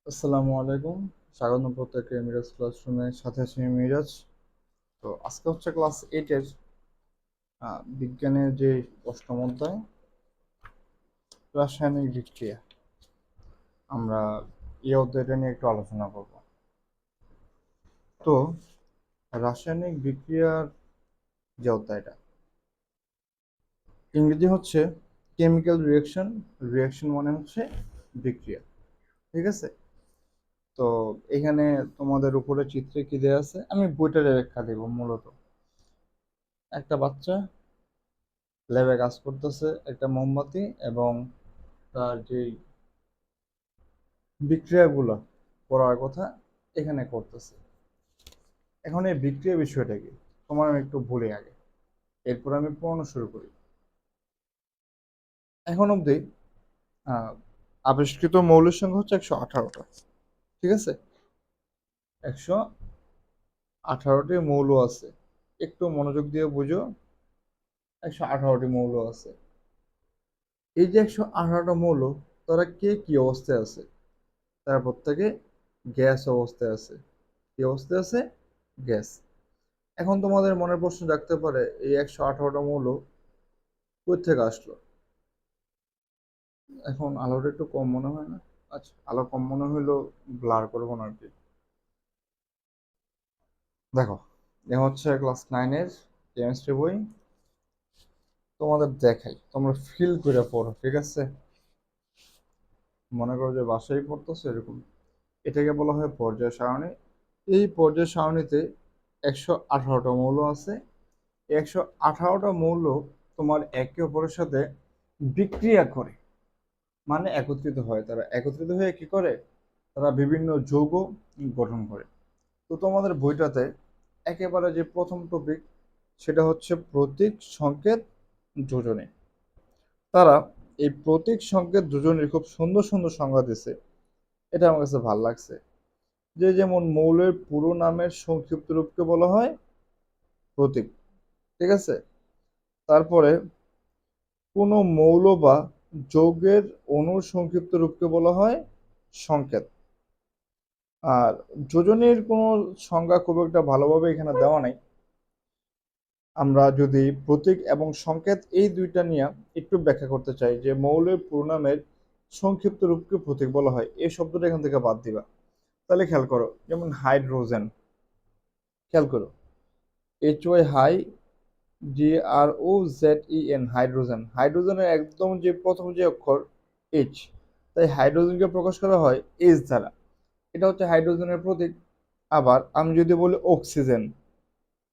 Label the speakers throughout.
Speaker 1: আসসালামু আলাইকুম। স্বাগত প্রত্যেককে মিরাজ ক্লাসরুমের সাথে আছি আমি মিরাজ। তো আজকে হচ্ছে ক্লাস 8 এর বিজ্ঞানের যে অষ্টম অধ্যায় রাসায়নিক বিক্রিয়া। আমরা এই অধ্যায়টা নিয়ে একটু আলোচনা করব। তো রাসায়নিক বিক্রিয়ার যে অধ্যায়টা ইংরেজি হচ্ছে কেমিক্যাল রিঅ্যাকশন। রিঅ্যাকশন মানে হচ্ছে বিক্রিয়া, ঠিক আছে? তো এখানে তোমাদের উপরে চিত্রে কি দেওয়া আছে, আমি বইটার ব্যাখ্যা দেব। মূলত একটা বাচ্চা ল্যাবে কাজ করতেছে, একটা মোমবাতি এবং তার যে বিক্রিয়াগুলো করার কথা এখানে করতেছে। এখন এই বিক্রিয়া বিষয়টা কি তোমার আমি একটু বলি আগে, এরপর আমি পড়ানো শুরু করি। এখন অবধি আহ, আবিষ্কৃত মৌলের সংখ্যা হচ্ছে 118টা, ঠিক আছে? 118টি মৌল আছে, একটু মনোযোগ দিয়ে বুঝো। 118টি মৌল আছে। এই যে 118টা মৌল, তারা কে কি অবস্থায় আছে? তারা প্রত্যেকে গ্যাস অবস্থায় আছে। কি অবস্থায় আছে? গ্যাস। এখন তোমাদের মনের প্রশ্ন জাগতে পারে, এই 118টা মৌল কোথা থেকে আসলো? এখন আলোটা একটু কম মনে হয় না? আচ্ছা, আলো কম মনে হইলেও ব্লার করবো না আর কি। দেখো, এ হচ্ছে ক্লাস 9 এর কেমিস্ট্রি বই। তোমাদের দেখাই, তোমরা ফিল করে পড়ো, ঠিক আছে? মনে করো যে বাসায় পড়তেছো এরকম। এটাকে বলা হয় পর্যায় সারণী। এই পর্যায় সারণীতে 118টা মৌল আছে। 118টা মৌল তোমার একে অপরের সাথে বিক্রিয়া করে, মানে একত্রিত হয়। তারা একত্রিত হয়ে কি করে? তারা বিভিন্ন যৌগ গঠন করে। তো তোমাদের বইটাতে একেবারে যে প্রথম টপিক, সেটা হচ্ছে প্রতীক সংকেত যোজনী। তারা এই প্রতীক সংকেত যোজনীর খুব সুন্দর সুন্দর সংজ্ঞা দিছে। এটা আমার কাছে ভালো লাগছে। যে যেমন মৌলের পুরো নামের সংক্ষিপ্ত রূপকে বলা হয় প্রতীক, ঠিক আছে? তারপরে কোনো মৌল বা যৌগের অণুর সংক্ষিপ্ত রূপকে বলা হয় সংকেত। আর যোজনীর কোনো সংজ্ঞা খুব একটা ভালোভাবে এখানে দেওয়া নাই। আমরা যদি প্রতীক এবং সংকেত এই দুইটা নিয়ে একটু ব্যাখ্যা করতে চাই, যে মৌলের পুরো নামের সংক্ষিপ্ত রূপকে প্রতীক বলা হয়, এই শব্দটা এখান থেকে বাদ দিবা। তাহলে খেয়াল করো, যেমন হাইড্রোজেন, খেয়াল করো, HY হাই, GROZEN, হাইড্রোজেন। হাইড্রোজেনের একদম যে প্রথম যে অক্ষর এইচ, তাই হাইড্রোজেনকে প্রকাশ করা হয় এইচ দ্বারা। এটা হচ্ছে হাইড্রোজেনের প্রতীক। আবার আমি যদি বলি অক্সিজেন,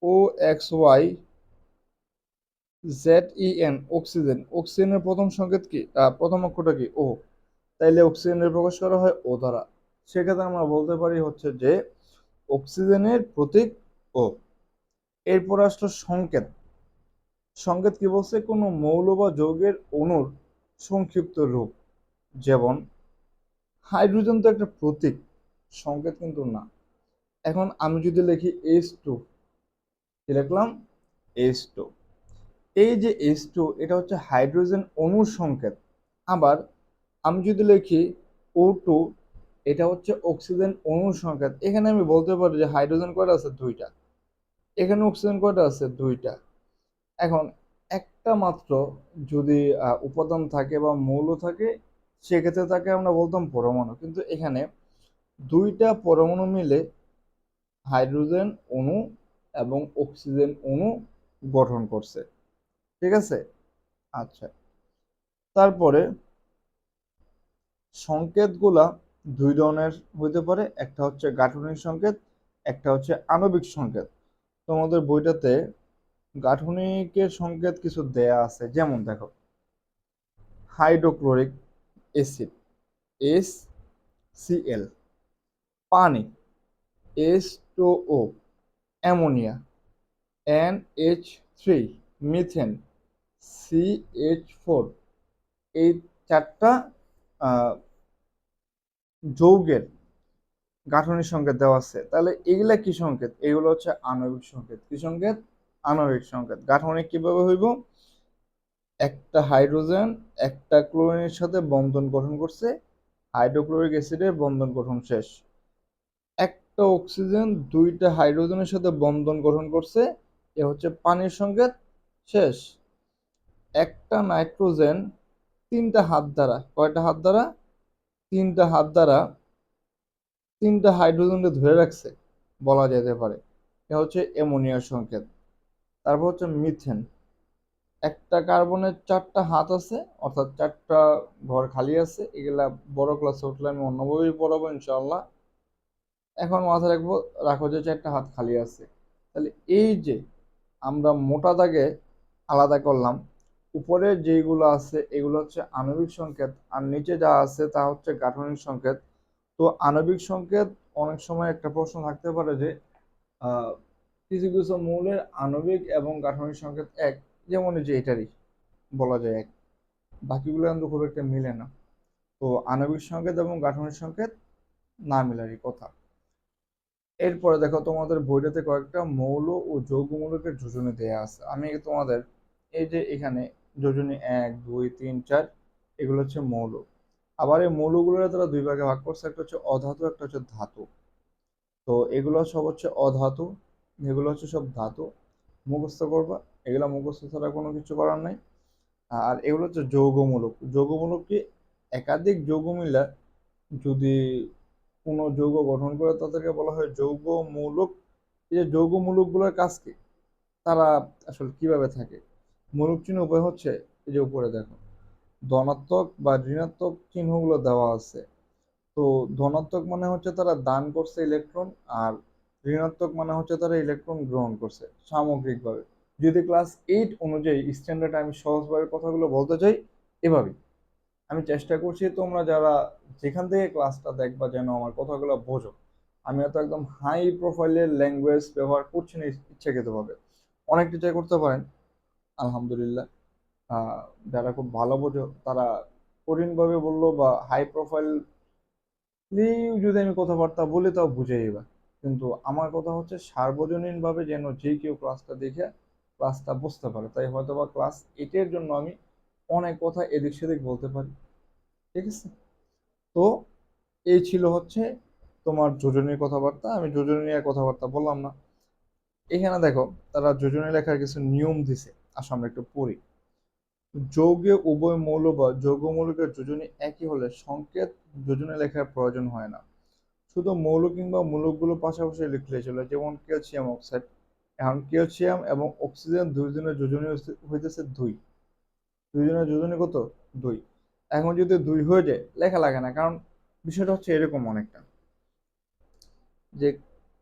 Speaker 1: OXYZEN, অক্সিজেন। অক্সিজেনের প্রথম সংকেত কি, প্রথম অক্ষরটা কি? ও। তাইলে অক্সিজেনের প্রকাশ করা হয় ও দ্বারা। সেক্ষেত্রে আমরা বলতে পারি হচ্ছে যে অক্সিজেনের প্রতীক ও। এরপর আসলো সংকেত। সংকেত কি বলছে? কোনো মৌল বা যৌগের অণুর সংক্ষিপ্ত রূপ। যেমন হাইড্রোজেন তো একটা প্রতীক, সংকেত কিন্তু না। এখন আমি যদি লিখি H2, কি লিখলাম? H2। এই যে H2, এটা হচ্ছে হাইড্রোজেন অণুর সংকেত। আবার আমি যদি লিখি O2, এটা হচ্ছে অক্সিজেন অণুর সংকেত। এখানে আমি বলতে পারি যে হাইড্রোজেন কয়টা আছে? দুইটা। এখানে অক্সিজেন কয়টা আছে? দুইটা। এখন একটা মাত্র যদি উপাদান থাকে বা মৌল থাকে, সেক্ষেত্রে তাকে আমরা বলতাম পরমাণু। কিন্তু এখানে দুইটা পরমাণু মিলে হাইড্রোজেন অণু এবং অক্সিজেন অণু গঠন করছে, ঠিক আছে? আচ্ছা, তারপরে সংকেতগুলা দুই ধরনের হইতে পারে। একটা হচ্ছে গাঠনিক সংকেত, একটা হচ্ছে আণবিক সংকেত। তোমাদের বইটাতে গাঠনিকের সংকেত কিছু দেয়া আছে, যেমন দেখো, হাইড্রোক্লোরিক অ্যাসিড HCl, পানি H2O, ammonia NH3, methane CH4। এই চারটা আহ, যৌগের গাঠনিক সংকেত দেওয়া আছে। তাহলে এগুলা কি সংকেত? এগুলো হচ্ছে আণবিক সংকেত। কি সংকেত? আণবিক সংকেত। গাঠনিক কিভাবে হইব? একটা হাইড্রোজেন একটা ক্লোরিনের সাথে বন্ধন গঠন করছে, হাইড্রোক্লোরিক অ্যাসিডের বন্ধন গঠন শেষ। একটা অক্সিজেন দুইটা হাইড্রোজেনের সাথে বন্ধন গঠন করছে, এ হচ্ছে পানির সংকেত শেষ। একটা নাইট্রোজেন তিনটা হাত দ্বারা, কয়টা হাত দ্বারা? তিনটা হাত দ্বারা তিনটা হাইড্রোজেনকে ধরে রাখছে, বলা যেতে পারে এটা হচ্ছে অ্যামোনিয়ার সংকেত। তারপর হচ্ছে মিথেন। একটা কার্বনের চারটা হাত আছে, অর্থাৎ চারটা ঘর খালি আছে। এগুলা বড় ক্লাসে উঠলে আমি অন্যভাবেই পড়াবো ইনশাআল্লাহ। এখন মাথায় রাখবো, রাখো যে চারটা হাত খালি আছে। তাহলে এই যে আমরা মোটা দাগে আলাদা করলাম, উপরে যেগুলো আছে এগুলো হচ্ছে আণবিক সংকেত, আর নিচে যা আছে তা হচ্ছে গাঠনিক সংকেত। তো আণবিক সংকেত, অনেক সময় একটা প্রশ্ন থাকতে পারে যে কিছু কিছু মৌলের আণবিক এবং গাঠনিক সংকেত এক, যেমন এই যে এটারই বলা যায় এক, বাকিগুলো কিন্তু খুব একটা মিলে না। তো আণবিক সংকেত এবং গাঠনিক সংকেত না মিলারই কথা। এরপরে দেখো, তোমাদের বইটাতে কয়েকটা মৌল ও যৌগ মূলকের যোজনী দেয়া আছে। আমি তোমাদের এই যে এখানে যোজনী 1 2 3 4, এগুলো হচ্ছে মৌল। আবার এই মৌলগুলোর তারা দুই ভাগে ভাগ করছে, একটা হচ্ছে অধাতু, একটা হচ্ছে ধাতু। তো এগুলো সব হচ্ছে অধাতু, এগুলো হচ্ছে সব ধাতু। মুখস্থ করবা, এগুলো মুখস্থ ছাড়া কোনো কিছু করার নাই। আর এগুলো হচ্ছে যৌগমূলক। যৌগমূলক কি? একাধিক যৌগ মিলা যদি কোনো যৌগ গঠন করে তাদেরকে বলা হয় যৌগমূলক। এই যে যৌগমূলকগুলোর কাজ কি, তারা আসলে কিভাবে থাকে? মূলক চিহ্ন উপায় হচ্ছে এই যে উপরে দেখো, ধনাত্মক বা ঋণাত্মক চিহ্নগুলো দেওয়া আছে। তো ধনাত্মক মানে হচ্ছে তারা দান করছে ইলেকট্রন, আর ঋণাত্মক মানে হচ্ছে তারা ইলেকট্রন গ্রহণ করছে সামগ্রিকভাবে। যদি ক্লাস 8 অনুযায়ী স্ট্যান্ডার্ড আমি সহজভাবে কথাগুলো বলতে চাই এভাবে, আমি চেষ্টা করছি তোমরা যারা যেখান থেকে ক্লাসটা দেখবা যেন আমার কথাগুলো বোঝো। আমি হয়তো একদম হাই প্রোফাইলের ল্যাঙ্গুয়েজ ব্যবহার করছি না ইচ্ছাকৃতভাবে, অনেক টিচার করতে পারেন আলহামদুলিল্লাহ। যারা খুব ভালো বোঝো তারা কঠিনভাবে বললো বা হাই প্রোফাইল যদি আমি কথাবার্তা বলি তাও বুঝে যাবা। কিন্তু আমার কথা হচ্ছে সার্বজনীন ভাবে যেন যে কেউ ক্লাসটা দেখে ক্লাসটা বুঝতে পারে, তাই হয়তো বা ক্লাস 8 এর জন্য আমি অনেক কথা এদিক সেদিক বলতে পারি। ঠিক আছে? তো এই ছিল হচ্ছে তোমার যোজনীর কথাবার্তা। আমি যোজনী নিয়ে কথাবার্তা বললাম না। এখানে দেখো, তারা যোজনী লেখার কিছু নিয়ম দিছে, আসো আমরা একটু পড়ি। যৌগে উভয় মৌল বা যৌগ মৌলিকের যোজনী একই হলে সংকেত যোজনী লেখার প্রয়োজন হয় না। শুধু মৌল কিংবা মূলকগুলো পাশাপাশি লিখলে চলে, যেমন ক্যালসিয়াম অক্সাইড। এখন ক্যালসিয়াম এবং অক্সিজেন দুইজনের যোজনী হইতেছে 2। দুইজনের যোজনী কত? 2। এখন যদি 2 হয়ে যায় লেখা লাগে না, কারণ বিষয়টা হচ্ছে এরকম অনেকটা যে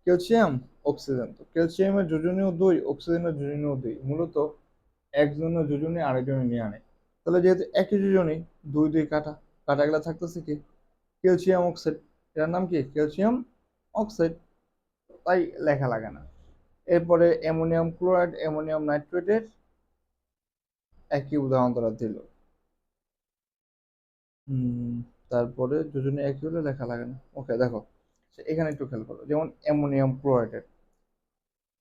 Speaker 1: ক্যালসিয়াম অক্সিজেন, তো ক্যালসিয়ামের যোজনীও 2, অক্সিজেনের যোজনীও 2, মূলত একজনের যোজনী আরেকজনে নিয়ে আনে। তাহলে যেহেতু একই যোজনী, 2 2 কাটা, কাটা গেলা থাকতেছে কি? Calcium oxide. এটার নাম কি? Calcium oxide. তাই লেখা লাগে না। এরপরে অ্যামোনিয়াম ক্লোরাইড, অ্যামোনিয়াম নাইট্রেটের একই উদাহরণ তারা দিল। হুম, তারপরে যোজনী একই হলে লেখা লাগে না। ওকে দেখো, এখানে একটু খেয়াল করো, যেমন অ্যামোনিয়াম ক্লোরাইডের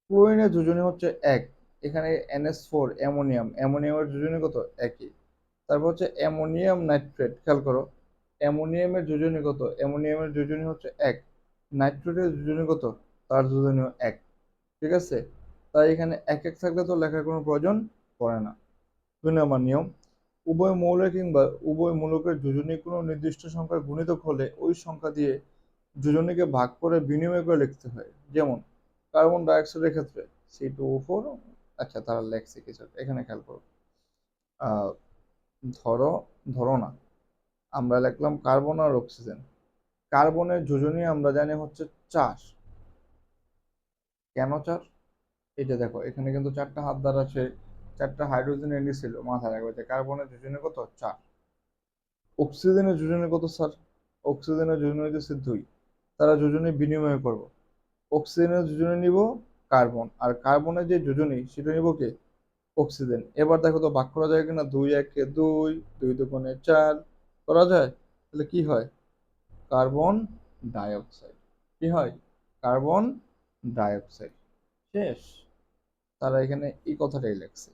Speaker 1: ক্লোরিনের যোজনী হচ্ছে 1। এখানে NH4 অ্যামোনিয়াম, অ্যামোনিয়ামের যোজনী কত? একই। তারপর হচ্ছে অ্যামোনিয়াম নাইট্রেট, খেয়াল করো, অ্যামোনিয়ামের যোজনী কত? অ্যামোনিয়ামের যোজনী হচ্ছে 1। নাইট্রেটের যোজনী কত? তার যোজনীও 1। ঠিক আছে? তাই এখানে এক এক থাকলে তো লেখার কোনো প্রয়োজন পড়ে না। 2 নম্বর নিয়ম, উভয় মৌলের কিংবা উভয় মূলকের যোজনী কোনো নির্দিষ্ট সংখ্যার গুণিতক হলে ওই সংখ্যা দিয়ে যোজনীকে ভাগ করে বিনিময় করে লিখতে হয়। যেমন কার্বন ডাইঅক্সাইডের ক্ষেত্রে C2O4। আচ্ছা, তারা লেখছে কিছু, এখানে খেয়াল করো। আহ, ধরো ধরো না, আমরা লিখলাম কার্বন আর অক্সিজেন। কার্বনের যোজনী আমরা জানি হচ্ছে 4। কেন 4? এটা দেখো, এখানে কিন্তু চারটা হাত দ্বারা আছে, চারটা হাইড্রোজেন এনে ছিল, মাথায় রাখবে যে কার্বনের যোজনী কত? 4। অক্সিজেনের যোজনী কত স্যার? অক্সিজেনের যোজনী হচ্ছে 2। তারা যোজনী বিনিময় করব, অক্সিজেনের যোজনী নিব কার্বন, আর কার্বনের যে যোজনী সেটা নিব কে? অক্সিজেন। এবার দেখো তো ভাগ করা যায় কিনা? 2 1 2, 2 2 4 করা যায়। তাহলে কি হয়? Carbon dioxide. কি হয়? Carbon dioxide. শেষ। তারা এখানে এই কথাটাই লেখছে।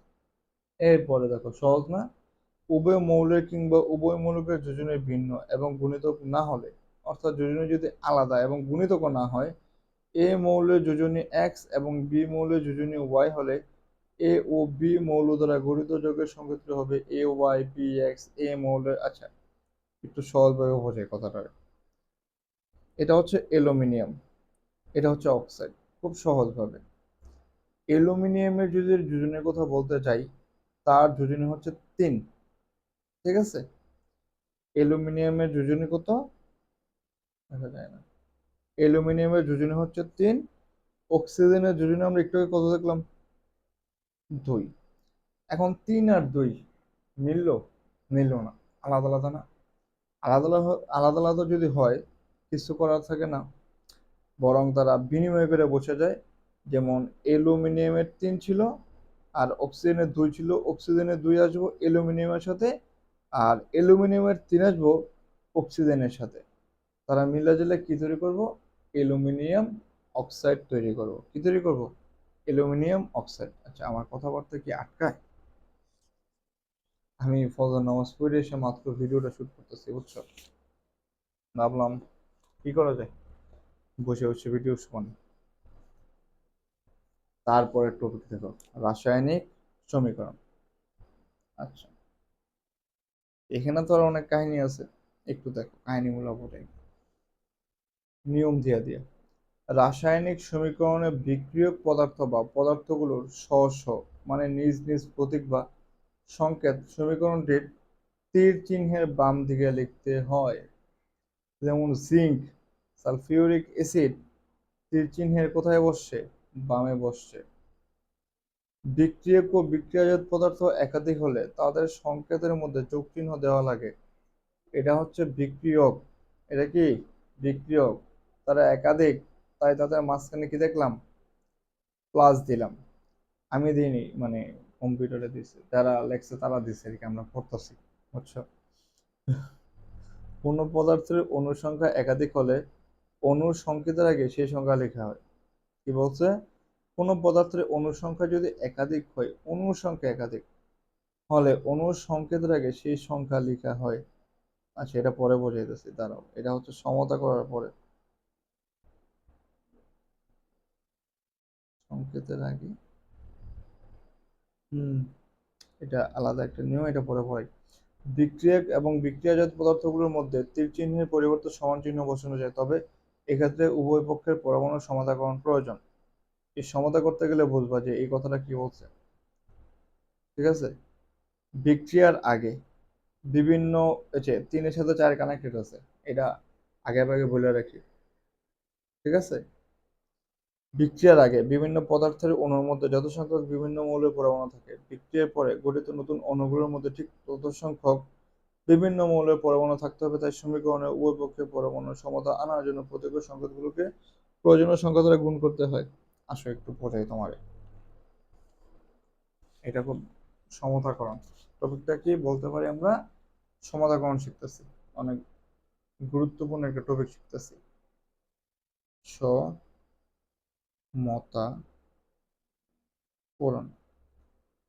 Speaker 1: এরপরে দেখো, সহজ না? উভয় মৌলের কিংবা উভয় মৌলকের যোজনী ভিন্ন এবং গুণিতক না হলে, অর্থাৎ যোজনী যদি আলাদা এবং গুণিতকও না হয়, এ মৌলের যোজনী এক্স এবং বি মৌলের যোজনী ওয়াই হলে এ ও বি মৌল দ্বারা গঠিত যৌগের সংকেতটি হবে এ ওয়াই বি এক্স। এ মৌলের, আচ্ছা একটু সহজভাবে বোঝাই কথাটা। এটা হচ্ছে অ্যালুমিনিয়াম, এটা হচ্ছে অক্সাইড। খুব সহজভাবে অ্যালুমিনিয়ামের যদি যোজনের কথা বলতে চাই, তার যোজনী হচ্ছে 3। ঠিক আছে, অ্যালুমিনিয়ামের যোজনী কত দেখা যায় না, অ্যালুমিনিয়ামের যোজনী হচ্ছে 3। অক্সিজেনের যোজনী আমরা একটু আগে কত দেখলাম, 2। এখন 3 আর 2 মিললো, মিলল না, আলাদা আলাদা না। আলাদা আলাদা আলাদা আলাদা যদি হয় কিছু করার থাকে না, বরং তারা বিনিময় করে বসে যায়। যেমন অ্যালুমিনিয়ামের 3 ছিল আর অক্সিজেনের 2 ছিল, অক্সিজেনের 2 আসবো অ্যালুমিনিয়ামের সাথে, আর অ্যালুমিনিয়ামের 3 আসবো অক্সিজেনের সাথে। তারা মিলে জেলে কি তৈরি করব, অ্যালুমিনিয়াম অক্সাইড তৈরি করব। কি তৈরি করব, অ্যালুমিনিয়াম অক্সাইড। আচ্ছা আমার কথাবার্তা কি আটকায়? আমি ফজর নামাজ পড়ে এসে মাত্র ভিডিওটা শুট করতেছি, বুঝছো? ভাবলাম কি করা যায়, বসে বসে ভিডিও শুনি। তারপরে টপিক দেখো, রাসায়নিক সমীকরণ। আচ্ছা এখানে তো আর অনেক কাহিনী আছে, একটু দেখো কাহিনীগুলো বলে, নিয়ম দিয়া দিয়া। রাসায়নিক সমীকরণে বিক্রিয়ক পদার্থ বা পদার্থগুলোর স্ব স্ব মানে নিজ নিজ প্রতীক বা সংকেত সমীকরণটির তীর চিহ্নের বাম দিকে লিখতে হয়। যেমন জিঙ্ক, সালফিউরিক অ্যাসিড তীর চিহ্নের কোথায় বসছে, বামে বসছে। বিক্রিয়ক ও বিক্রিয়াজাত পদার্থ একাধিক হলে তাদের সংকেতের মধ্যে যোগ চিহ্ন দেওয়া লাগে। এটা হচ্ছে বিক্রিয়ক, এটা কি বিক্রিয়ক, তারা একাধিক, তাই তাদের মাঝখানে কি দেখলাম, প্লাস দিলাম। আমি দিইনি, মানে কম্পিউটারে দিছে, যারা লেখছে তারা দিছে আর কি, আমরা পড়তেছি, বুঝছো? কোনো পদার্থের অণু সংখ্যা একাধিক হলে অণুর সংকেতের আগে সেই সংখ্যা লেখা হয়। কি বলছে, কোনো পদার্থের অণু সংখ্যা যদি একাধিক হয়, অণুর সংখ্যা একাধিক হলে অণুর সংকেতের আগে সেই সংখ্যা লেখা হয়। আচ্ছা এটা পরে বোঝাইতেছি, দাঁড়াও, এটা হচ্ছে সমতা করার পরে, সংকেতের আগে। হুম, এটা আলাদা একটা নিয়ম, এটা পরে পড়াই। বিক্রিয়ক এবং বিক্রিয়াজাত পদার্থগুলোর মধ্যে তীর চিহ্নের পরিবর্তে সমান চিহ্ন বসানো যায়, তবে এক্ষেত্রে উভয় পক্ষের পরমাণু সমতাকরণ প্রয়োজন। এই সমতা করতে গেলে বুঝবা যে এই কথাটা কি বলছে। ঠিক আছে, বিক্রিয়ার আগে বিভিন্ন, যে 3-এর সাথে 4 কানেক্টেড আছে, এটা আগে আগে বলে রাখি। ঠিক আছে, বিক্রিয়ার আগে বিভিন্ন পদার্থের অণুর মধ্যে যত সংখ্যক বিভিন্ন মৌলের পরমাণু থাকে, বিক্রিয়ার পরে গঠিত নতুন অণুগুলোর মধ্যে ঠিক তত সংখ্যক বিভিন্ন মৌলের পরমাণু থাকতে হবে। তাই সমীকরণে উভয় পক্ষের পরমাণুর সমতা আনার জন্য প্রত্যেক সংকেতগুলোকে প্রয়োজনীয় সংখ্যা দ্বারা গুণ করতে হয়। আসো একটু বোঝাই তোমারে, এটা খুব সমতাকরণ টপিকটা কি বলতে পারি আমরা, সমতাকরণ শিখতেছি, অনেক গুরুত্বপূর্ণ একটা টপিক শিখতেছি। সমতাকরণ,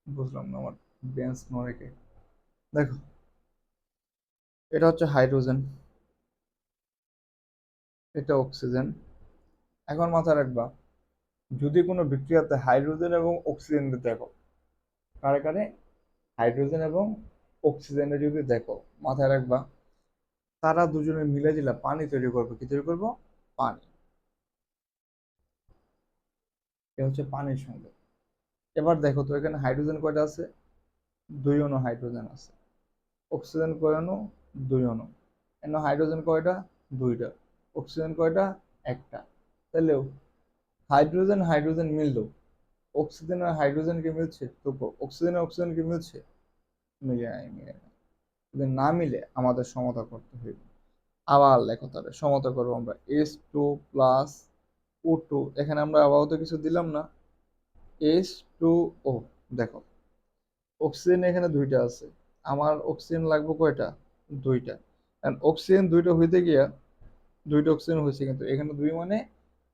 Speaker 1: বুঝলাম না, আমার বেঞ্চ নড়েকে। দেখো এটা হচ্ছে হাইড্রোজেন, এটা অক্সিজেন। এখন মাথায় রাখবা, যদি কোনো বিক্রিয়াতে হাইড্রোজেন এবং অক্সিজেন দেখো, কারে কারে, হাইড্রোজেন এবং অক্সিজেনের যদি দেখো, মাথায় রাখবা তারা দুজনে মিলে দিলে পানি তৈরি করবে। কি তৈরি করবো, পানি। এ হচ্ছে পানির সঙ্গে। এবার দেখো তো এখানে হাইড্রোজেন কয়টা আছে, 2 অণু হাইড্রোজেন আছে। অক্সিজেন কয় অণু, 2 অণু। এখানে হাইড্রোজেন কয়টা, 2টা। অক্সিজেন কয়টা, একটা। তাহলে হাইড্রোজেন হাইড্রোজেন মিললো, অক্সিজেন আর হাইড্রোজেন কি মিলছে, তো অক্সিজেন আর অক্সিজেন কি মিলছে, মিলে নাই, মিলে নাই। যদি না মিলে আমাদের সমতা করতে হবে। আবার লেখো তাহলে সমতা করবো আমরা, S2 + O2, এখানে আমরা আপাতত কিছু দিলাম না, H2O। দেখো অক্সিজেন এখানে 2টা আছে, আমার অক্সিজেন লাগবে কয়টা, 2টা। কারণ অক্সিজেন 2টা হইতে গিয়া 2টা অক্সিজেন হয়েছে, কিন্তু এখানে 2 মানে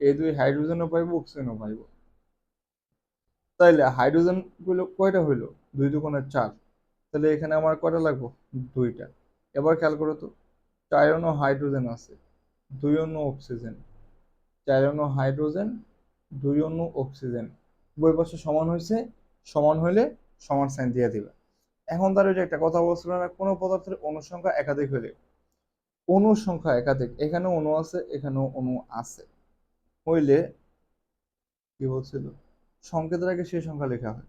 Speaker 1: এই 2 হাইড্রোজেনও পাইবো অক্সিজেনও পাইবো। তাইলে হাইড্রোজেন গুলো কয়টা হইলো, 2 × 2 = 4। তাহলে এখানে আমার কয়টা লাগবো? দুইটা। এবার খেয়াল করো তো, 4 অণু হাইড্রোজেন আছে, 2 অণু অক্সিজেন, 4 অণু হাইড্রোজেন, 2 অণু অক্সিজেন, উভয় পাশে সমান হয়েছে, সমান হইলে সমান সাইন দিয়ে দিবে। এখন তার ওই যে একটা কথা বলছিল না, কোনো পদার্থের অণু সংখ্যা একাধিক হলে, অণু সংখ্যা একাধিক, এখানে অণু আছে, এখানেও অণু আছে, হইলে কি বলছিল, সংকেতের আগে সেই সংখ্যা লেখা হয়।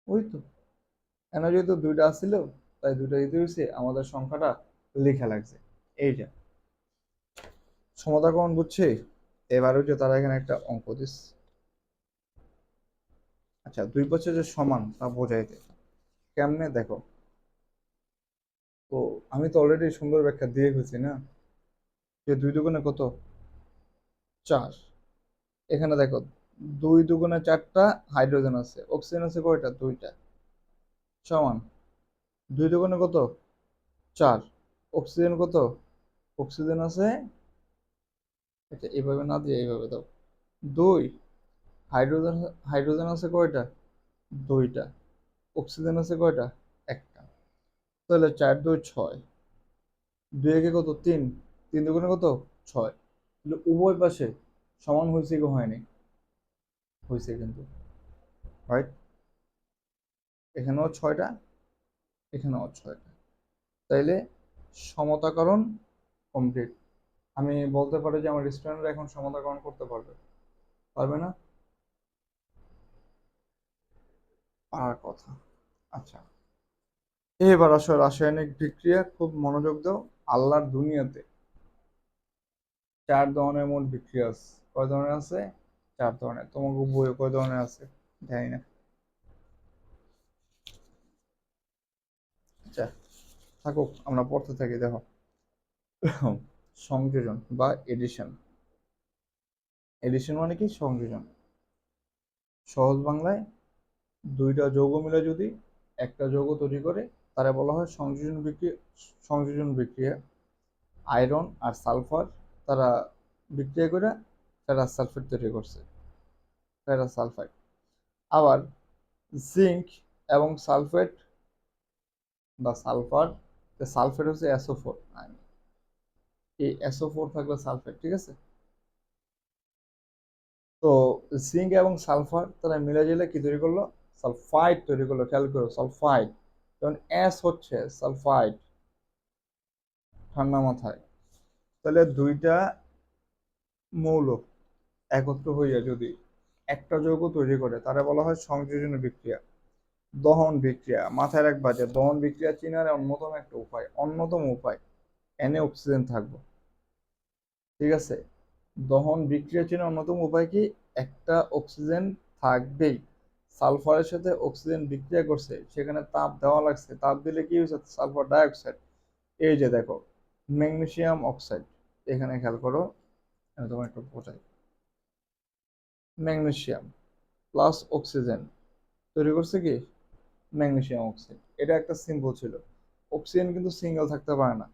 Speaker 1: ওই তো, এখানে যেহেতু দুইটা আসছিল, তাই দুইটা দিতে হয়েছে, আমাদের সংখ্যাটা লেখা লাগছে। এই যে সমাধান বুঝছে। এবার হচ্ছে তারা এখানে একটা অঙ্ক দিস। আচ্ছা, দুই পাশে যে সমান তা বোঝাইতে কেমনে দেখো তো, আমি তো অলরেডি সুন্দর ব্যাখ্যা দিয়ে ফেলছি না, যে 2 দুগুণে কত? 4। এখানে দেখো 2 দুগুণে 4টা হাইড্রোজেন আছে, অক্সিজেন আছে কয়টা? 2টা, সমান 2 দুগুণে কত? 4। অক্সিজেন কত? অক্সিজেন আছে, এটা এইভাবে না দিয়ে এইভাবে দাও, 2। হাইড্রোজেন, হাইড্রোজেন আছে কয়টা? 2টা। অক্সিজেন আছে কয়টা? একটা। তাহলে 4 2 6, 2 একে কত? 3, 3 দুগুণে কত? 6। তাহলে উভয় পাশে সমান হয়েছে কি হয়নি? হয়েছে কিন্তু, রাইট? এখানেও 6টা, এখানেও 6টা, তাইলে সমতাকরণ কমপ্লিট। আমি বলতে পারি যে আমার স্টুডেন্টরা এখন সমতাকরণ করতে পারবে, পারবে না? পারার কথা। আচ্ছা, এবার আসো রাসায়নিক বিক্রিয়া, খুব মনোযোগ দাও। আল্লাহর দুনিয়াতে 4 ধরনের মোট বিক্রিয়া আছে। কয় ধরনের আছে? 4 ধরনের। তোমাকে বইয়ে কয় ধরনের আছে জানি না। আচ্ছা, থাকুক, আমরা পড়তে থাকি। দেখো, সংযোজন বা এডিশন। এডিশন মানে কি? সংযোজন। সহজ বাংলায়, দুইটা যৌগ মিলে যদি একটা যৌগ তৈরি করে, তারা বলা হয় সংযোজন বিক্রিয়া। সংযোজন বিক্রিয়া। আয়রন আর সালফার তারা বিক্রিয়া করে ফেরাস সালফেট তৈরি করছে, ফেরাস সালফাইড। আবার জিঙ্ক এবং সালফেট বা সালফার, সালফেট হচ্ছে SO4, এই SO4 থাকবে সালফেট, ঠিক আছে? তো জিঙ্ক এবং সালফার তারা মিলে গেলে কি তৈরি করলো? সালফাইড তৈরি করলো। খেয়াল করো, সালফাইড, যেমন এস হচ্ছে সালফাইড, ঠান্ডা মাথায়। তাহলে দুইটা মৌল একত্র হইয়া যদি একটা যৌগ তৈরি করে, তারা বলা হয় সংযোজন বিক্রিয়া। দহন বিক্রিয়া, মাথায় রাখবা যে দহন বিক্রিয়া চিনার অন্যতম একটা উপায়, অন্যতম উপায়, এনে অক্সিজেন থাকবে, ঠিক আছে? দহন বিক্রিয়া চিনার অন্যতম উপায় কি? একটা অক্সিজেন থাকবেই। সালফারের সাথে অক্সিজেন বিক্রিয়া করছে, সেখানে তাপ দেওয়া লাগছে, তাপ দিলে কি হয়েছে? Sulphur dioxide. এই যে দেখো, ম্যাগনেসিয়াম অক্সাইড, এখানে খেয়াল করো, আমি তোমার একটু বোঝাই। ম্যাগনেসিয়াম প্লাস অক্সিজেন তৈরি করছে কি? Magnesium oxide. এটা একটা সিম্বল ছিল। অক্সিজেন কিন্তু সিঙ্গেল থাকতে পারে না,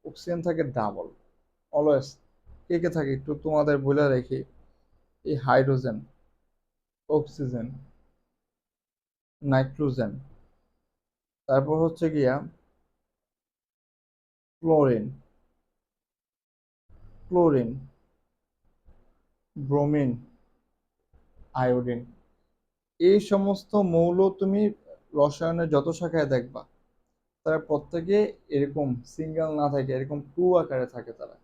Speaker 1: অক্সিজেন থাকে ডাবল, অলওয়েজ। কে কে থাকে একটু তোমাদের বলে রেখি, এই হাইড্রোজেন, অক্সিজেন, নাইট্রোজেন, তারপর হচ্ছে গিয়া ক্লোরিন, ক্লোরিন, ব্রোমিন, আয়োডিন। এই সমস্ত মৌল তুমি রসায়নের যত শাখায় দেখবা, তারা প্রত্যেকে এরকম সিঙ্গেল না থাকে, এরকম টু আকারে থাকে তারা,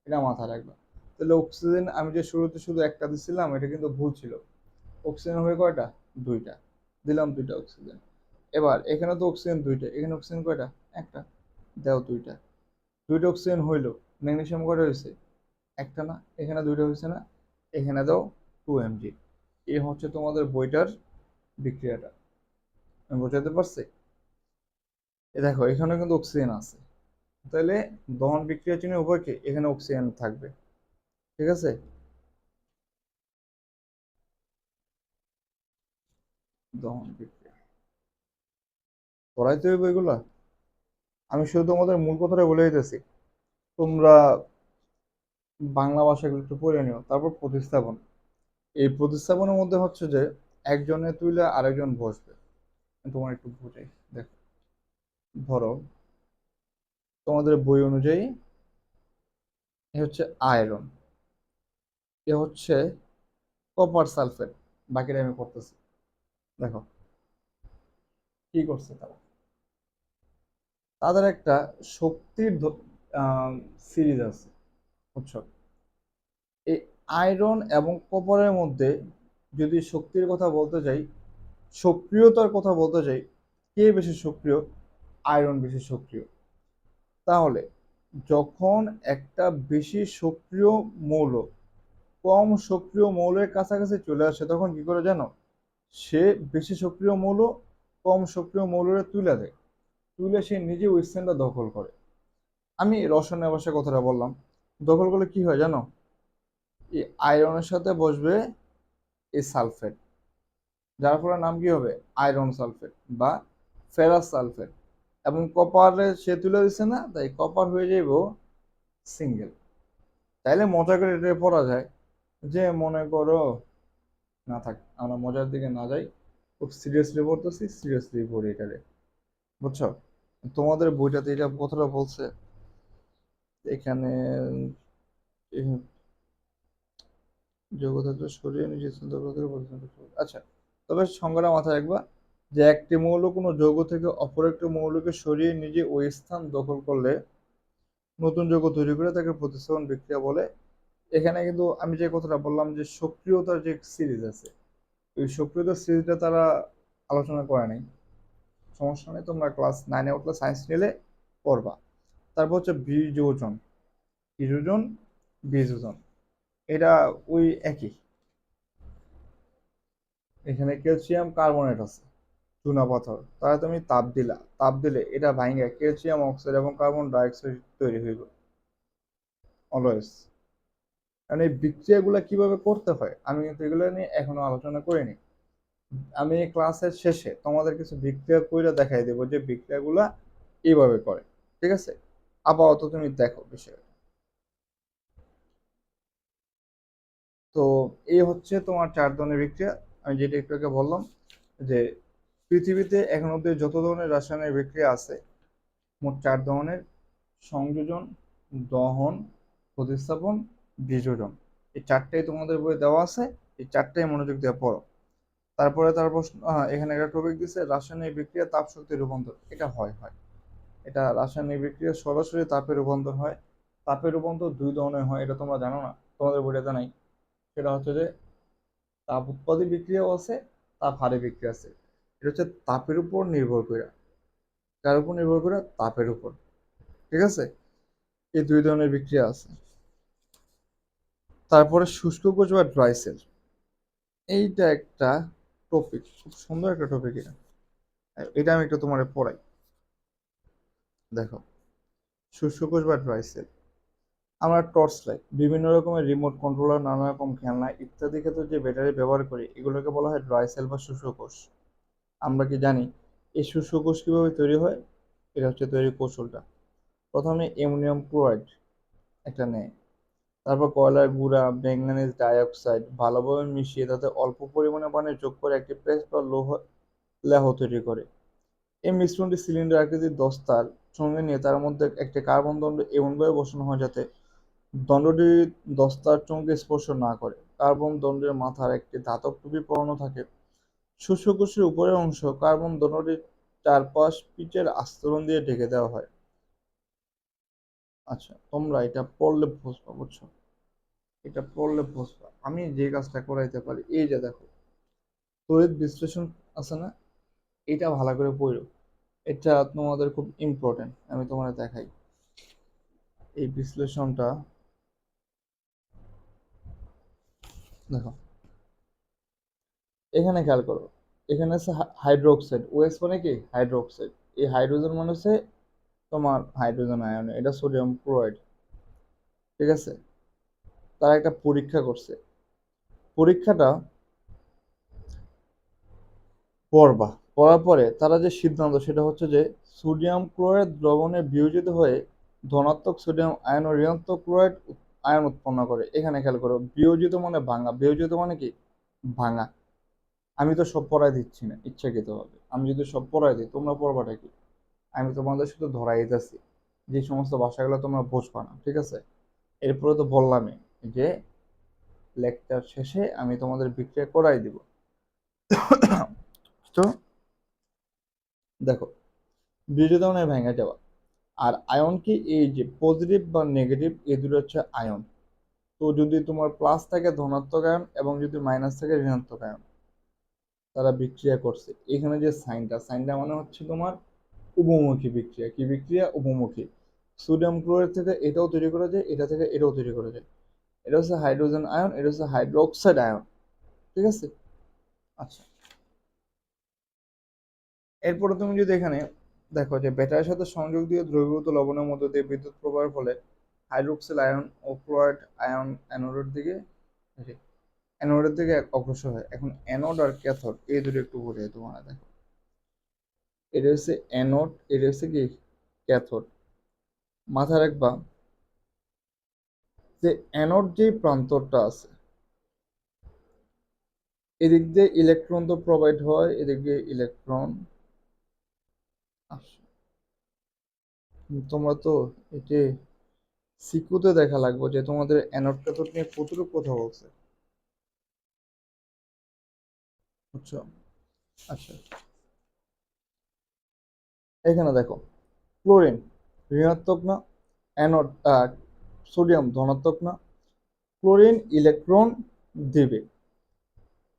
Speaker 1: এটা মাথায় রাখবা। তাহলে অক্সিজেন আমি যে শুরুতে শুধু একটা দিছিলাম, এটা কিন্তু ভুল ছিল। অক্সিজেন হবে কয়টা? 2টা, দিলাম 2টা অক্সিজেন। এবার এখানে তো অক্সিজেন 2টা, এখানে অক্সিজেন কয়টা? একটা, দাও 2টা। 2টা অক্সিজেন হইলো, ম্যাগনেসিয়াম কয়টা হয়েছে? একটা না? এখানে 2টা হয়েছে না? এখানে দাও 2 mg। এই হচ্ছে তোমাদের বইটার বিক্রিয়াটা। আমি বোঝাতে পারছি? এ দেখো, এখানে কিন্তু অক্সিজেন আছে, তাহলে দহন বিক্রিয়া চিহ্নের উভয়কে এখানে অক্সিজেন থাকবে, ঠিক আছে? দহন বিক্রিয়া পড়াইতে হইব এগুলা। আমি শুধু তোমাদের মূল কথাটা বলে দিতেছি, তোমরা বাংলা ভাষাগুলো একটু পড়ে নিও। তারপর প্রতিস্থাপন। এই প্রতিস্থাপনের মধ্যে হচ্ছে যে একজনে তুইলে আরেকজন বসবে, তোমার একটু বোঝাই। দেখো, ধরো তোমাদের বই অনুযায়ী এ হচ্ছে আয়রন, এ হচ্ছে কপার সালফেট, বাকিটা আমি করতেছি। দেখো কি করছে তারা, তাদের একটা শক্তির সিরিজ আছে, বুঝছো? এই আয়রন এবং কপারের মধ্যে যদি শক্তির কথা বলতে যাই, সক্রিয়তার কথা বলতে যাই, কে বেশি সক্রিয়? আয়রন বেশি সক্রিয়। তাহলে যখন একটা বেশি সক্রিয় মৌল কম সক্রিয় মৌলের কাছাকাছি চলে আসে, তখন কি করে জানো? সে বেশি সক্রিয় মৌল কম সক্রিয় মৌলের তুলে দেয়, তুলে সে নিজে ওই স্থানটা দখল করে। আমি রসায়নের ভাষায় কথাটা বললাম, দখল করলে কি হয় জানো? এই আয়রনের সাথে বসবে এই সালফেট, যার ফলে নাম কি হবে? আয়রন সালফেট বা ফেরাস সালফেট। এবং কপারে সে তুলে দিচ্ছে না, তাই কপার হয়ে যাইব সিঙ্গেল। তাইলে মজা করে এটা পড়া যায় যে, মনে করো, না থাক, আমরা মজার দিকে না যাই, খুব সিরিয়াসলি পড়তেছি, সিরিয়াসলি পড়ি এটারে, বুঝছো? তোমাদের বইটাতে এটা কথাটা বলছে এখানে, যোগ্য থাকলে সরিয়ে নিজে চিন্তা করতে পছন্দ করবে। আচ্ছা, তবে সংজ্ঞাটা মাথায় রাখবা যে একটি মৌল কোনো যৌগ থেকে অপর একটি মৌলকে সরিয়ে নিজে ওই স্থান দখল করলে নতুন যৌগ তৈরি করে তাকে প্রতিস্থাপন বিক্রিয়া বলে। এখানে কিন্তু আমি যে কথাটা বললাম যে সক্রিয়তার যে সিরিজ আছে, ওই সক্রিয়তার সিরিজটা তারা আলোচনা করে নাই। সমস্যা নেই, তোমরা ক্লাস 9-এ উঠলে সায়েন্স নিলে পড়বা। তারপর হচ্ছে বিযোজন, বিযোজন, বিযোজন, এটা ওই একই। এখানে ক্যালসিয়াম কার্বনেট আছে, চুনা পাথর, তাহলে তুমি তাপ দিলা, তাপ দিলে এটা ভাঙে ক্যালসিয়াম অক্সাইড এবং কার্বন ডাই অক্সাইড তৈরি হইব অলওয়েজ। কারণ এই বিক্রিয়াগুলো কিভাবে করতে হয় আমি কিন্তু এগুলো নিয়ে এখনো আলোচনা করিনি। আমি ক্লাসের শেষে তোমাদের কিছু বিক্রিয়া করে দেখাই দেবো যে বিক্রিয়াগুলা এইভাবে করে, ঠিক আছে? আপাতত তুমি দেখো বিষয়টা। তো এই হচ্ছে তোমার 4 ধরনের বিক্রিয়া। আমি যেটা একটু আগে বললাম যে পৃথিবীতে এখন অব্দি যত ধরনের রাসায়নিক বিক্রিয়া আছে মোট 4 ধরনের: সংযোজন, দহন, প্রতিস্থাপন, বিযোজন। এই 4টাই তোমাদের বইয়ে দেওয়া আছে, এই 4টাই মনোযোগ দিয়ে পড়ো। তারপরে তার প্রশ্ন, এখানে একটা টপিক দিচ্ছে রাসায়নিক বিক্রিয়া তাপ শক্তি রূপান্তর। এটা হয় হয়, এটা রাসায়নিক বিক্রিয়া সরাসরি তাপে রূপান্তর হয়। তাপের রূপান্তর 2 ধরনের হয়, এটা তোমরা জানো না, তোমাদের বইটা জানাই। সেটা হচ্ছে যে তাপ উৎপাদী বিক্রিয়াও আছে, তাপ হারে বিক্রিয়া আছে। এটা হচ্ছে তাপের উপর নির্ভর করে, কার উপর নির্ভর করে? তাপের উপর, ঠিক আছে? এই 2 ধরনের বিক্রিয়া আছে। তারপরে শুষ্ক কোষ বা ড্রাই সেল, এইটা একটা টপিক, খুব সুন্দর একটা টপিক এটা। এটা আমি একটু তোমার পড়াই। দেখো, শুষ্ক কোষ বা ড্রাই সেল, আমরা টর্চ লাইট, বিভিন্ন রকমের রিমোট কন্ট্রোলার, নানা রকম খেলনা ইত্যাদি ক্ষেত্রে যে ব্যাটারি ব্যবহার করি, এগুলোকে বলা হয় ড্রাই সেল বা শুষ্ক কোষ। আমরা কি জানি এই শুষ্ক কোষ কিভাবে তৈরি হয়? এটা হচ্ছে তৈরি কৌশলটা। প্রথমে অ্যামোনিয়াম ক্লোরাইড একটা নেয়, তারপর কয়লার গুঁড়া, ম্যাঙ্গানিজ ডাইঅক্সাইড ভালোভাবে মিশিয়ে তাতে অল্প পরিমাণে পানি যোগ করে একটি পেস্ট বা লেহ তৈরি করে। এই মিশ্রণটি সিলিন্ডার আকৃতির দস্তার সঙ্গে নিয়ে তার মধ্যে একটি কার্বন দণ্ড এমনভাবে বসানো হয় যাতে দণ্ডটি দস্তার চোঙকে স্পর্শ না করে। কার্বন দণ্ডের মাথার একটি ধাতব টুপি পরানো থাকে। শুষ্ককোষের উপরের অংশ কার্বন দণ্ডটির চারপাশ পিচের আস্তরণ দিয়ে ঢেকে দেওয়া হয়। আচ্ছা, তোমরা এটা পড়লে বুঝবা, বুঝছো? এটা পড়লে বুঝবা আমি যে কাজটা করাইতে পারি। এই যে দেখো, তড়িৎ বিশ্লেষণ আছে না, এটা ভালো করে পড়ো। এটা তোমাদের খুব ইম্পর্টেন্ট, আমি তোমাদের দেখাই এই বিশ্লেষণটা। দেখো, এখানে খেয়াল করো, এখানে আছে হাইড্রোক্সাইড, ওএস মানে কি? হাইড্রোক্সাইড। এই হাইড্রোজেন মানে হচ্ছে তোমার হাইড্রোজেন আয়ন, এটা সোডিয়াম ক্লোরাইড, ঠিক আছে? তারা একটা পরীক্ষা করছে, পরীক্ষাটা পড়বা, পড়ার পরে তারা যে সিদ্ধান্ত সেটা হচ্ছে যে সোডিয়াম ক্লোরাইড দ্রবণে বিয়োজিত হয়ে ধনাত্মক সোডিয়াম আয়ন ও ঋণাত্মক ক্লোরাইড আয়ন উৎপন্ন করে। এখানে খেয়াল করো, বিয়োজিত মানে ভাঙা, বিয়োজিত মানে কি? ভাঙা। আমি তো সব পড়াই দিচ্ছি না ইচ্ছাকৃতভাবে। আমি যদি সব পড়াই দিই তোমরা পড়বাটা কি? আমি তোমাদের শুধু ধরাই দিতেছি যে সমস্ত ভাষাগুলো তোমরা বুঝবা না, ঠিক আছে? এরপরে তো বললামই যে লেকচার শেষে আমি তোমাদের বিক্রিয়া করাই দিব। তো দেখো, বিরোধনে ভেঙে যাওয়া। আর আয়ন কি, এই যে পজিটিভ বা নেগেটিভ এই দুটো হচ্ছে আয়ন। তো যদি তোমার প্লাস থাকে ধনাত্মক আয়ন এবং যদি মাইনাস থাকে ঋণাত্মক আয়ন, তারা বিক্রিয়া করছে। এখানে যে সাইনটা, সাইনটা মানে হচ্ছে তোমার উভমুখী বিক্রিয়া। কি বিক্রিয়া? উভমুখী। সোডিয়াম ক্লোরাইড থেকে এটাও তৈরি করা যায়, এটা থেকে এটাও তৈরি করা যায়। এটা হচ্ছে হাইড্রোজেন আয়ন, এটা হচ্ছে হাইড্রোক্সাইড আয়ন, ঠিক আছে? আচ্ছা, এরপরে তুমি যদি এখানে দেখো যে ব্যাটারির সাথে সংযোগ দিয়ে দ্রবীভূত লবণের মধ্যে দিয়ে বিদ্যুৎ প্রবাহের ফলে হাইড্রোক্সিল আয়ন ও ক্লোরাইড আয়ন অ্যানোডের দিকে অগ্রসর হয়। এখন অ্যানোড আর ক্যাথোড এই দুটো একটু বোঝাই তোমার। দেখো, এটা হচ্ছে অ্যানোড, এটা হচ্ছে কি ক্যাথোড। মাথায় রাখবা যে অ্যানোড যে প্রান্তরটা আছে, এদিক দিয়ে ইলেকট্রন তো প্রোভাইড হয়, এদিক দিয়ে ইলেকট্রন আসে। তোমরা তো এটি সিকুতে দেখা লাগবে যে তোমাদের অ্যানোড ক্যাথোড নিয়ে কতটুকু কথা বলছে, বুঝছো? আচ্ছা, এখানে দেখো, ক্লোরিন ঋণাত্মক না, অ্যানোড সোডিয়াম ধনাত্মক না, ক্লোরিন ইলেকট্রন দিবে।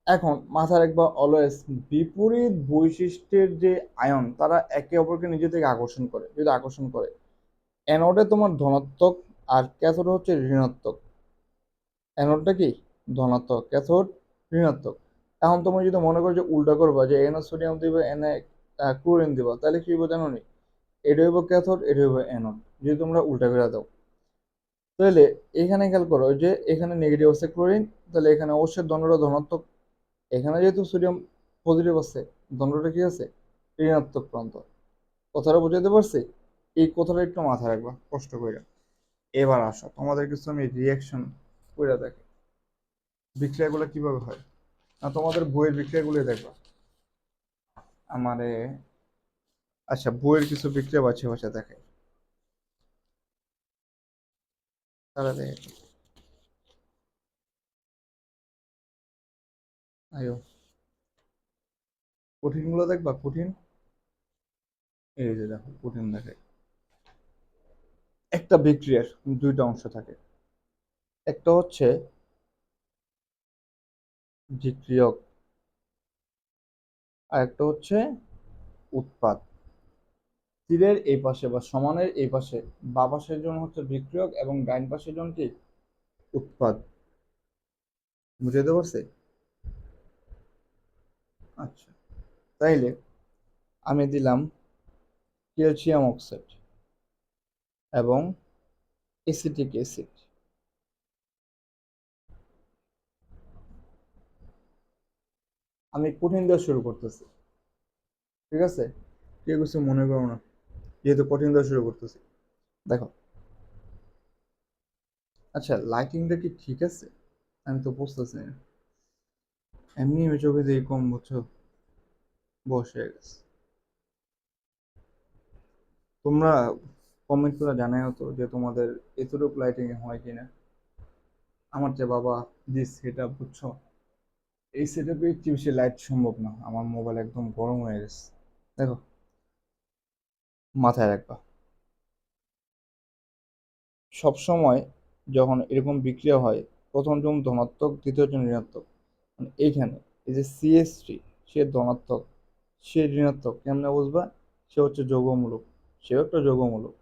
Speaker 1: এখন মাথায় রাখবা অলওয়েজ বিপরীত বৈশিষ্ট্যের যে আয়ন তারা একে অপরকে নিজে থেকে আকর্ষণ করে। যদি আকর্ষণ করে, অ্যানোডে তোমার ধনাত্মক আর ক্যাথোডে হচ্ছে ঋণাত্মক। অ্যানোডটা কি ধনাত্মক, ক্যাথোড ঋণাত্মক। এখন তুমি যদি মনে করো যে উল্টা করবা, যে এনে সোডিয়াম দিবে এনে ক্লোরিন দিবা, তাহলে কি হইব জানো নি? এটা হইব ক্যাথোড, এটা হইব অ্যানোড, যদি তোমরা উল্টা করে দাও। তাহলে এখানে খেয়াল করো যে এখানে নেগেটিভ আছে ক্লোরিন, তাহলে এখানে অবশ্যই দণ্ডটা ধনাত্মক। এখানে যেহেতু সোডিয়াম পজিটিভ আছে, দণ্ডটা কি আছে ঋণাত্মক প্রান্ত। কথাটা বুঝাতে পারছি? এই কথাটা একটু মাথায় রাখবা কষ্ট করে। এবার আসো তোমাদের কিছু আমি রিয়াকশন করে দেখি বিক্রিয়াগুলো কিভাবে হয়। না, তোমাদের বইয়ের বিক্রিয়াগুলো দেখবা আমারে। আচ্ছা, বইয়ের কিছু বিক্রিয়া বাছে বাছে দেখে, তারা দেখে। আয়ো, কঠিন গুলো দেখবা, কঠিন। এই যে দেখো কঠিন দেখে। একটা বিক্রিয়ার দুইটা অংশ থাকে, একটা হচ্ছে বিক্রিয়ক আর একটা হচ্ছে উৎপাদ। তীরের এই পাশে বা সমানের এই পাশে বা পাশের জন্য হচ্ছে বিক্রিয়ক এবং ডাইন পাশের জন্য কি উৎপাদ। বুঝতে পারছি? আচ্ছা, তাইলে আমি দিলাম ক্যালসিয়াম অক্সাইড এবং এসিটিক অ্যাসিড। আমি কঠিন দিয়ে শুরু করতেছি, ঠিক আছে? কেউ কিছু মনে করো না, যেহেতু কঠিন দিয়ে শুরু করতেছি। দেখো, আচ্ছা লাইটিংটা কি ঠিক আছে? আমি তো বুঝতেছি না। এমনি আমি চোখে দিয়ে কম বুঝছো বসে গেছে। তোমরা কমেন্ট করে জানাও তো যে তোমাদের এতটুকু লাইটিং এ হয় কিনা। আমার যে বাবা যে সেট আপ, বুঝছো, এই সেট আপে একটু বেশি লাইট সম্ভব না, আমার মোবাইল একদম গরম হয়ে গেছে। দেখো, মাথায় রাখবা সব সময় যখন এরকম বিক্রিয়া হয়, প্রথম জন ধনাত্মক, দ্বিতীয় জন ঋণাত্মক। মানে এইখানে এই যে CH3, সে ধনাত্মক, সে ঋণাত্মক, কেমনে বুঝবা? সে হচ্ছে যৌগমূলক, সেও একটা যৌগমূলক।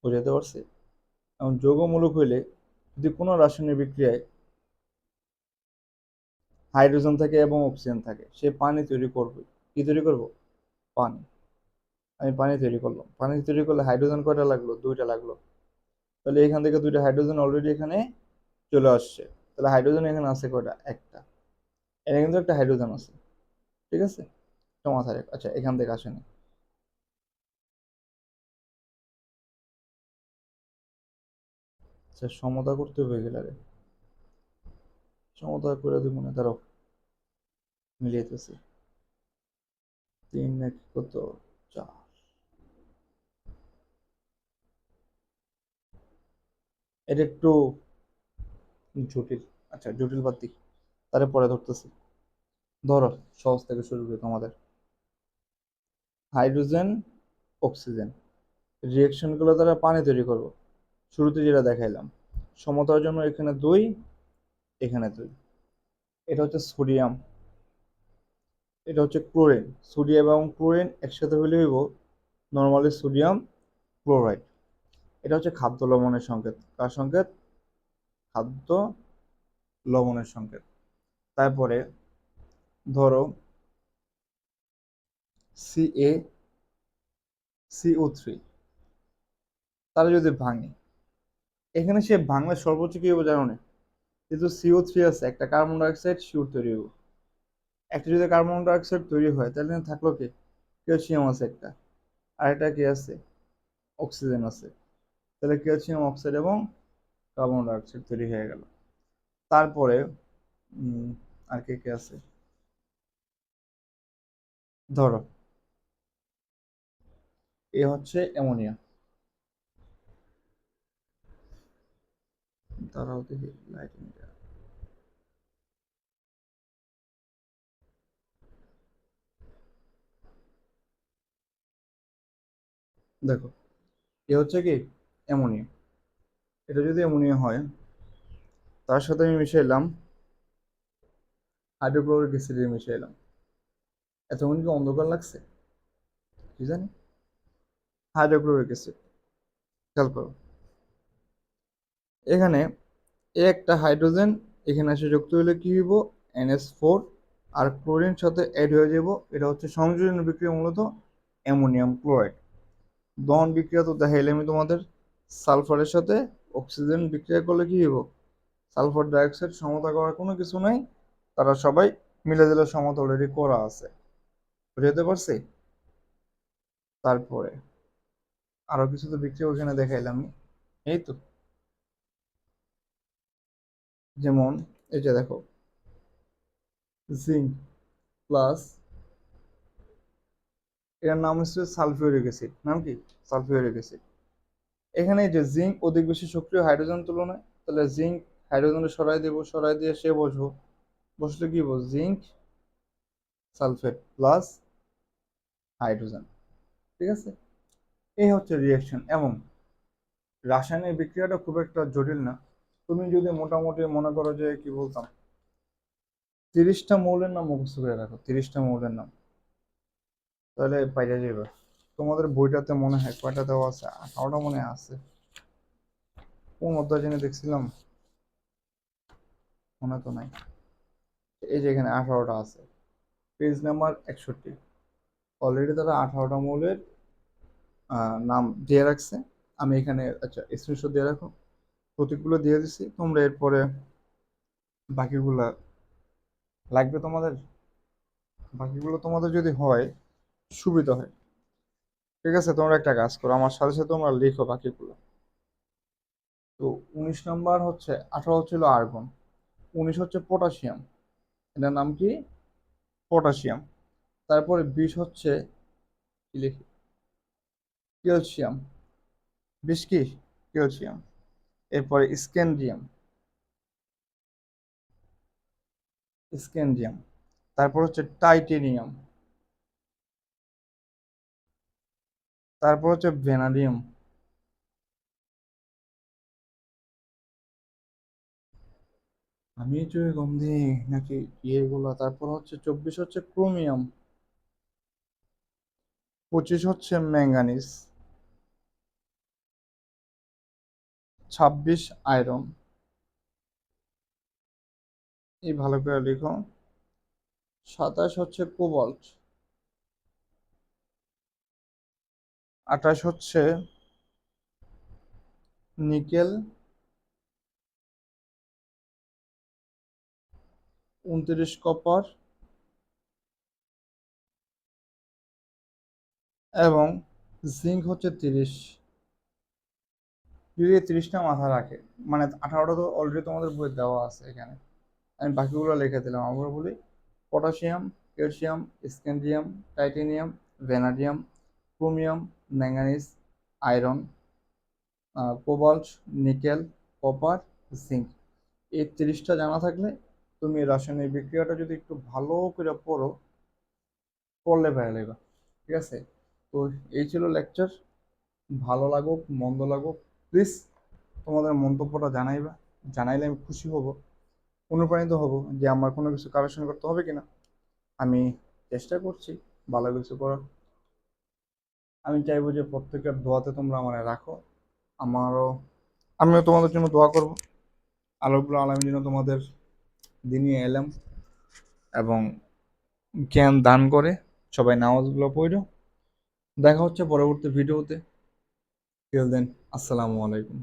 Speaker 1: বুঝাতে পারছি? এখন যৌগমূলক হইলে যদি কোনো রাসায়নিক বিক্রিয়ায় হাইড্রোজেন থাকে এবং অক্সিজেন থাকে, সে পানি তৈরি করবে। কি তৈরি করব? পানি। আমি পানি তৈরি করলাম, পানি তৈরি করলে হাইড্রোজেন কয়টা লাগলো? দুইটা লাগলো। তাহলে এখান থেকে দুইটা হাইড্রোজেন অলরেডি এখানে চলে আসছে। তাহলে হাইড্রোজেন এখানে আছে কয়টা? একটা। এখানে কিন্তু একটা হাইড্রোজেন আছে, ঠিক আছে? এটা মাথায় রাখ। আচ্ছা, এখান থেকে আসেনি। আচ্ছা, সমতা করতে হয়ে গেলে, সমতা করে দিব না, দাঁড়াও। মিলিয়েতেছি। 3 এক কত, 4। এটা একটু জটিল। আচ্ছা, জটিল বাদ দিই, তারপরে ধরতেছি। ধরো, সহজ থেকে শুরু করি তোমাদের। হাইড্রোজেন, অক্সিজেন রিয়েকশনগুলো দ্বারা পানি তৈরি করব। শুরুতে যেটা দেখাইলাম, সমতার জন্য এখানে 2, এখানে 2। এটা হচ্ছে সোডিয়াম, এটা হচ্ছে ক্লোরিন। সোডিয়াম এবং ক্লোরিন একসাথে হইলে হইব নর্মালি সোডিয়াম ক্লোরাইড। এটা হচ্ছে খাদ্য লবণের সংকেত। কার সংকেত? খাদ্য লবণের সংকেত। তারপরে ধরো CaCO3, তারা যদি ভাঙে, এখানে সে ভাঙলে সর্বোচ্চ কি হবে জানো না? যেহেতু CO3 আছে, একটা কার্বন ডাইঅক্সাইড শিওর তৈরি হবে। একটা যদি কার্বন ডাইঅক্সাইড তৈরি হয়, তাহলে থাকলো কি? ক্যালসিয়াম আছে একটা, আর একটা কি আছে? অক্সিজেন আছে। তাহলে ক্যালসিয়াম অক্সাইড এবং কার্বন ডাইঅক্সাইড তৈরি হয়ে গেল। তারপরে উম, আর কে কে আছে? ধরো, এ হচ্ছে অ্যামোনিয়া। তারাও দেখি লাইটিং। দেখো, এ হচ্ছে কি? অ্যামোনিয়া। এটা যদি অ্যামোনিয়া হয়, তার সাথে আমি মিশাইলাম হাইড্রোক্লোরিক অ্যাসিড মিশাইলাম। এতক্ষণ কি অন্ধকার লাগছে? কি জানি। হাইড্রোক্লোরিক অ্যাসিড, খেয়াল করো। এখানে একটা হাইড্রোজেন এখানে এসে যুক্ত হলে কি হইব? NH4। আর ক্লোরিন সাথে অ্যাড হয়ে যাব। এটা হচ্ছে সংযোজন বিক্রিয়া, মূলত অ্যামোনিয়াম ক্লোরাইড। দহন বিক্রিয়া তো দেখাইলে আমি তোমাদের। সালফারের সাথে অক্সিজেন বিক্রিয়া করলে কি হইব? Sulphur dioxide. সমতা করার কোনো কিছু নাই, তারা সবাই মিলে দিলে সমতা অলরেডি করা আছে। বুঝতে পারছি? তারপরে আরো কিছু তো বিক্রিয়া ওখানে দেখাইলাম। এই তো, যেমন এই যে দেখো, জিঙ্ক প্লাস, এটার নাম হচ্ছে সালফিউরিক অ্যাসিড। নাম কি? Sulphuric acid. এখানে এই যে জিঙ্ক অধিক বেশি সক্রিয় হাইড্রোজেন তুলনায়, তাহলে জিঙ্ক হাইড্রোজেনে সরাই দেবো, সরাই দিয়ে সে বসবো। বসলে কি বলবো? Zinc sulphate plus hydrogen. ঠিক আছে? এই হচ্ছে রিয়াকশন। এবং রাসায়নিক বিক্রিয়াটা খুব একটা জটিল না। তুমি যদি মোটামুটি মনে করো যে কি বলতাম, 30টা মৌলের নাম মুখস্থ করে রাখো, 30টা মৌলের নাম, তাহলে পাইয়া যাবে। তোমাদের বইটাতে মনে হয় কয়টা দেওয়া আছে? 18টা মনে হয় আছে। কোন অধ্যায় জেনে দেখছিলাম, মনে তো নাই। এই যে এখানে 18টা আছে, পেজ নাম্বার 61। অলরেডি তারা 18টা মৌলের নাম দিয়ে রাখছে। আমি এখানে, আচ্ছা, স্ক্রিনশট দিয়ে রাখো। প্রতীকগুলো দিয়ে দিছি, তোমরা এরপরে বাকিগুলা লাগবে তোমাদের। বাকিগুলো তোমাদের যদি হয়, সুবিধা হয়। ঠিক আছে, তোমরা একটা কাজ করো, আমার সাথে সাথে তোমরা লিখো বাকিগুলো। তো 19 নম্বর হচ্ছে, 18 হচ্ছিল আর্গন, 19 হচ্ছে পটাশিয়াম। এটার নাম কি? পটাশিয়াম। তারপরে 20 হচ্ছে, কি লিখি? ক্যালসিয়াম। 20 কি? ক্যালসিয়াম। এরপরে স্ক্যান্ডিয়াম, স্ক্যান্ডিয়াম। তারপর হচ্ছে টাইটেনিয়াম। তারপর হচ্ছে ভ্যানাডিয়াম। আমি চোখে গন্ধি নাকি ইয়েগুলো। তারপর হচ্ছে 24 হচ্ছে ক্রোমিয়াম। 25 হচ্ছে ম্যাঙ্গানিজ। 26 আয়রন। এই ভালো করে লিখো। 27 হচ্ছে কোবাল্ট। 28 হচ্ছে নিকেল। 29 কপার। এবং জিঙ্ক হচ্ছে 30। যদি এই 30টা মাথা রাখে, মানে 18টা তো অলরেডি তোমাদের বই দেওয়া আছে এখানে, আমি বাকিগুলো লিখে দিলাম। আবার বলি, potassium, calcium, scandium, titanium, vanadium, chromium, manganese, iron, cobalt, nickel, copper, zinc. এই 30টা জানা থাকলে তুমি রাসায়নিক বিক্রিয়াটা যদি একটু ভালো করে পড়লে পারে লাগবে। ঠিক আছে? তো এই ছিল লেকচার। ভালো লাগুক মন্দ লাগুক, প্লিজ তোমাদের মন্তব্যটা জানাইবা। জানাইলে আমি খুশি হব, অনুপ্রাণিত হব যে আমার কোনো কিছু কারেকশন করতে হবে কিনা। আমি চেষ্টা করছি ভালো কিছু করার। আমি চাইবো যে প্রত্যেকের দোয়াতে তোমরা আমার রাখো। আমারও, আমিও তোমাদের জন্য দোয়া করব। আল্লাহ রাব্বুল আলামিন যেন তোমাদের দিনই এলেম এবং জ্ঞান দান করে। সবাই নামাজগুলো পড়ো। দেখা হচ্ছে পরবর্তী ভিডিওতে। টিল দেন, আসসালামু আলাইকুম।